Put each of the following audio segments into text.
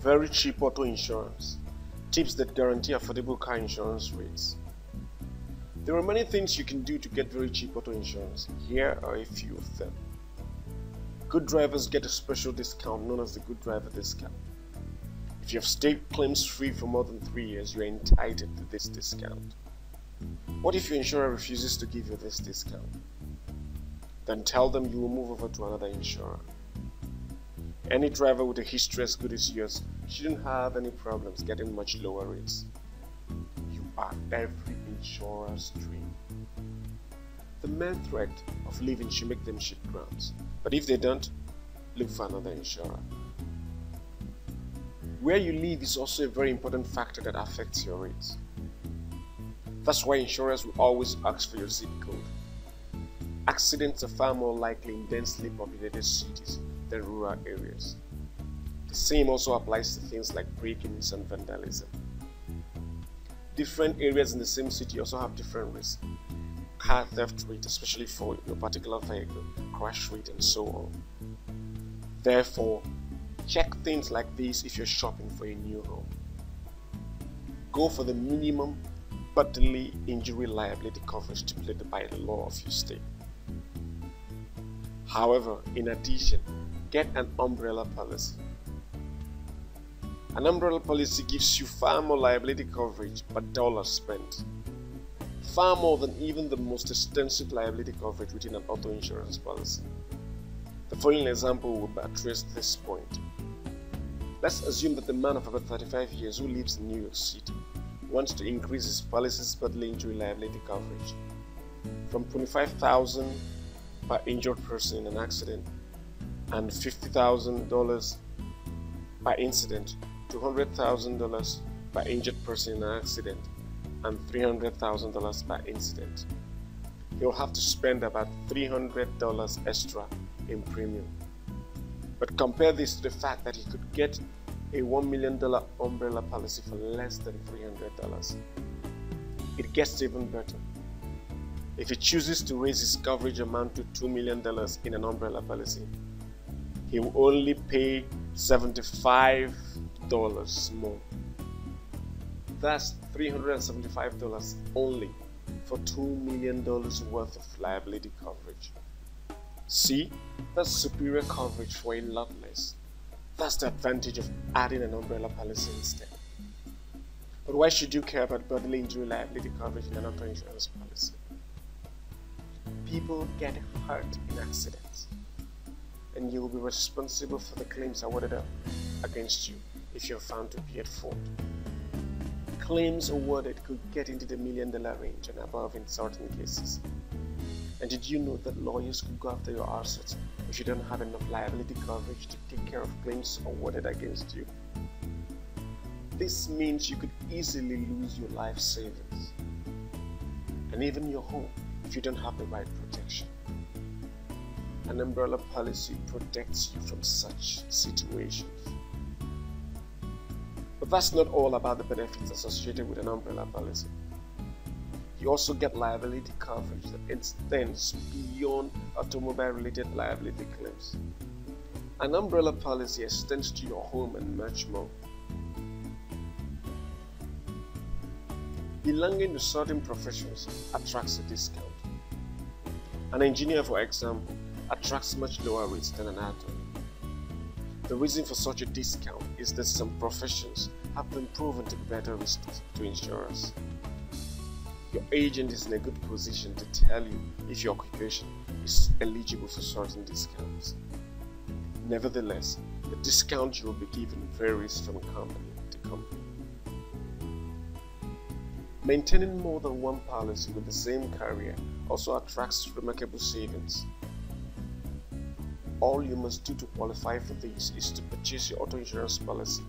Very cheap auto insurance. Tips that guarantee affordable car insurance rates. There are many things you can do to get very cheap auto insurance. Here are a few of them. Good drivers get a special discount known as the Good Driver Discount. If you have stayed claims-free for more than 3 years, you are entitled to this discount. What if your insurer refuses to give you this discount? Then tell them you will move over to another insurer. Any driver with a history as good as yours shouldn't have any problems getting much lower rates. You are every insurer's dream. The mere threat of leaving should make them shift grounds, but if they don't, look for another insurer. Where you live is also a very important factor that affects your rates. That's why insurers will always ask for your zip code. Accidents are far more likely in densely populated cities than rural areas. The same also applies to things like break-ins and vandalism. Different areas in the same city also have different risks. Car theft rate, especially for your particular vehicle, crash rate, and so on. Therefore, check things like this if you're shopping for a new home. Go for the minimum bodily injury liability coverage stipulated by the law of your state. However, in addition, get an umbrella policy. An umbrella policy gives you far more liability coverage per dollar spent, far more than even the most extensive liability coverage within an auto insurance policy. The following example will buttress this point. Let's assume that the man of about 35 years who lives in New York City wants to increase his policy's bodily injury liability coverage from $25,000 per injured person in an accident and $50,000 per incident to $100,000 per injured person in an accident and $300,000 per incident. He'll have to spend about $300 extra in premium. But compare this to the fact that he could get a $1 million umbrella policy for less than $300. It gets even better. If he chooses to raise his coverage amount to $2 million in an umbrella policy, he will only pay $75 more. That's $375 only for $2 million worth of liability coverage. See, that's superior coverage for a lot less. That's the advantage of adding an umbrella policy instead. But why should you care about bodily injury liability coverage in an auto insurance policy? People get hurt in accidents, and you will be responsible for the claims awarded against you if you're found to be at fault. Claims awarded could get into the $1 million range and above in certain cases. And did you know that lawyers could go after your assets if you don't have enough liability coverage to take care of claims awarded against you? This means you could easily lose your life savings and even your home if you don't have the right protection. An umbrella policy protects you from such situations. But that's not all about the benefits associated with an umbrella policy. You also get liability coverage that extends beyond automobile-related liability claims. An umbrella policy extends to your home and much more. Belonging to certain professions attracts a discount. An engineer, for example, attracts much lower rates than an attorney. The reason for such a discount is that some professions have been proven to be better risks to insurers. Your agent is in a good position to tell you if your occupation is eligible for certain discounts. Nevertheless, the discount you will be given varies from company to company. Maintaining more than one policy with the same carrier also attracts remarkable savings. All you must do to qualify for this is to purchase your auto insurance policy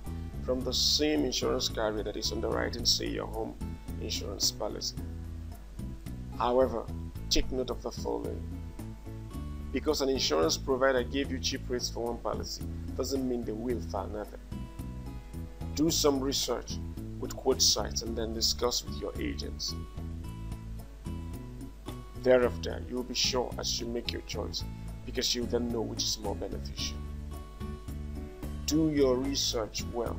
from the same insurance carrier that is underwriting, say, your home insurance policy. However, take note of the following. Because an insurance provider gave you cheap rates for one policy doesn't mean they will for another. Do some research with quote sites and then discuss with your agents. Thereafter, you will be sure as you make your choice because you then know which is more beneficial. Do your research well.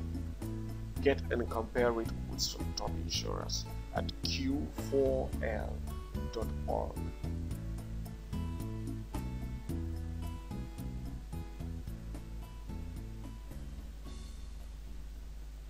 Get and compare it with some top insurers at q4l.org.